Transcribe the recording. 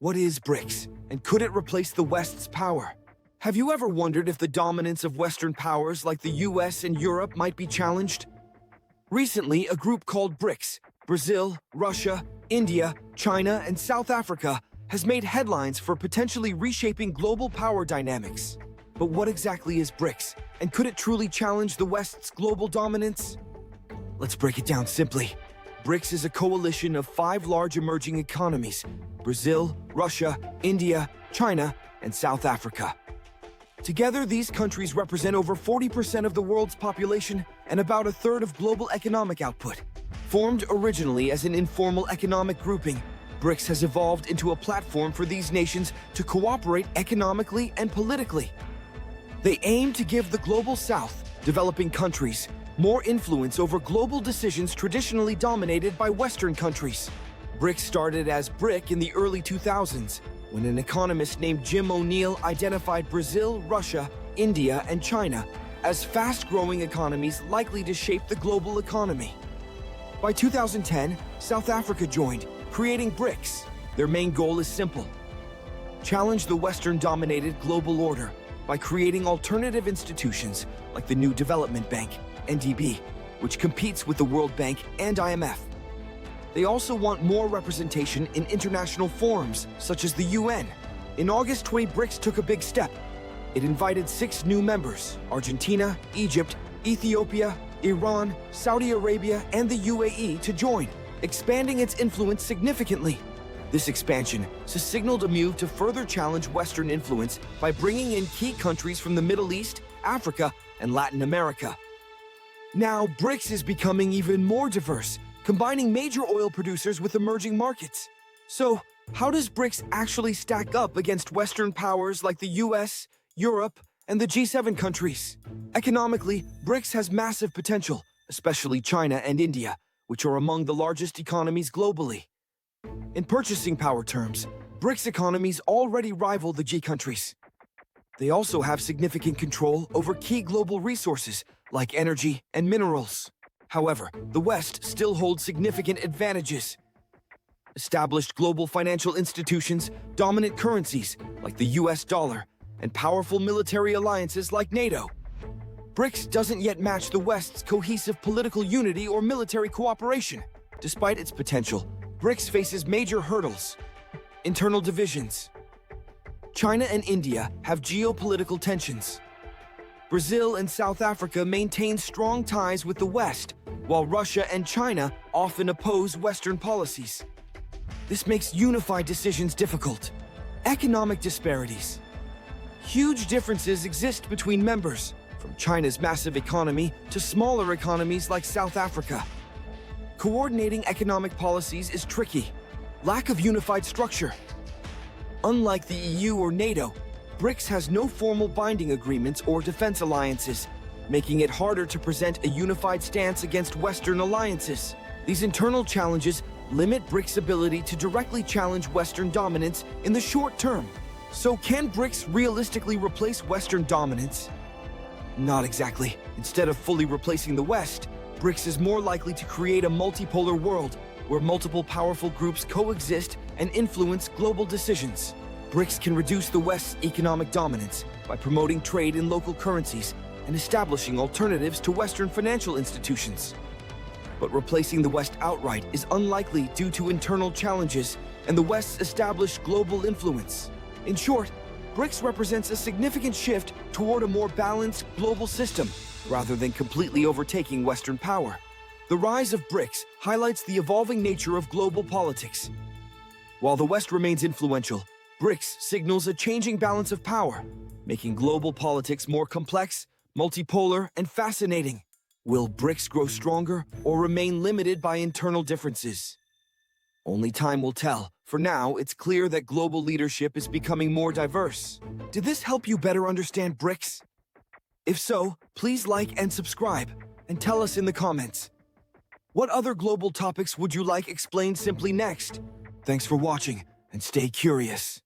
What is BRICS, and could it replace the West's power? Have you ever wondered if the dominance of Western powers like the US and Europe might be challenged? Recently, a group called BRICS, Brazil, Russia, India, China, and South Africa, has made headlines for potentially reshaping global power dynamics. But what exactly is BRICS, and could it truly challenge the West's global dominance? Let's break it down simply. BRICS is a coalition of 5 large emerging economies: Brazil, Russia, India, China, and South Africa. Together, these countries represent over 40% of the world's population and about a third of global economic output. Formed originally as an informal economic grouping, BRICS has evolved into a platform for these nations to cooperate economically and politically. They aim to give the Global South, developing countries, more influence over global decisions traditionally dominated by Western countries. BRICS started as BRIC in the early 2000s, when an economist named Jim O'Neill identified Brazil, Russia, India, and China as fast-growing economies likely to shape the global economy. By 2010, South Africa joined, creating BRICS. Their main goal is simple: challenge the Western-dominated global order by creating alternative institutions like the New Development Bank, NDB, which competes with the World Bank and IMF. They also want more representation in international forums, such as the UN. In August 20, BRICS took a big step. It invited 6 new members: Argentina, Egypt, Ethiopia, Iran, Saudi Arabia, and the UAE to join, expanding its influence significantly. This expansion signaled a move to further challenge Western influence by bringing in key countries from the Middle East, Africa, and Latin America. Now, BRICS is becoming even more diverse, combining major oil producers with emerging markets. So, how does BRICS actually stack up against Western powers like the US, Europe, and the G7 countries? Economically, BRICS has massive potential, especially China and India, which are among the largest economies globally. In purchasing power terms, BRICS economies already rival the G countries. They also have significant control over key global resources like energy and minerals. However, the West still holds significant advantages. Established global financial institutions, dominant currencies like the US dollar, and powerful military alliances like NATO. BRICS doesn't yet match the West's cohesive political unity or military cooperation. Despite its potential, BRICS faces major hurdles. Internal divisions. China and India have geopolitical tensions. Brazil and South Africa maintain strong ties with the West, while Russia and China often oppose Western policies. This makes unified decisions difficult. Economic disparities. Huge differences exist between members, from China's massive economy to smaller economies like South Africa. Coordinating economic policies is tricky. Lack of unified structure. Unlike the EU or NATO, BRICS has no formal binding agreements or defense alliances, making it harder to present a unified stance against Western alliances. These internal challenges limit BRICS' ability to directly challenge Western dominance in the short term. So can BRICS realistically replace Western dominance? Not exactly. Instead of fully replacing the West, BRICS is more likely to create a multipolar world where multiple powerful groups coexist and influence global decisions. BRICS can reduce the West's economic dominance by promoting trade in local currencies and establishing alternatives to Western financial institutions. But replacing the West outright is unlikely due to internal challenges and the West's established global influence. In short, BRICS represents a significant shift toward a more balanced global system, rather than completely overtaking Western power. The rise of BRICS highlights the evolving nature of global politics. While the West remains influential, BRICS signals a changing balance of power, making global politics more complex, multipolar, and fascinating. Will BRICS grow stronger or remain limited by internal differences? Only time will tell. For now, it's clear that global leadership is becoming more diverse. Did this help you better understand BRICS? If so, please like and subscribe, and tell us in the comments. What other global topics would you like explained simply next? Thanks for watching, and stay curious.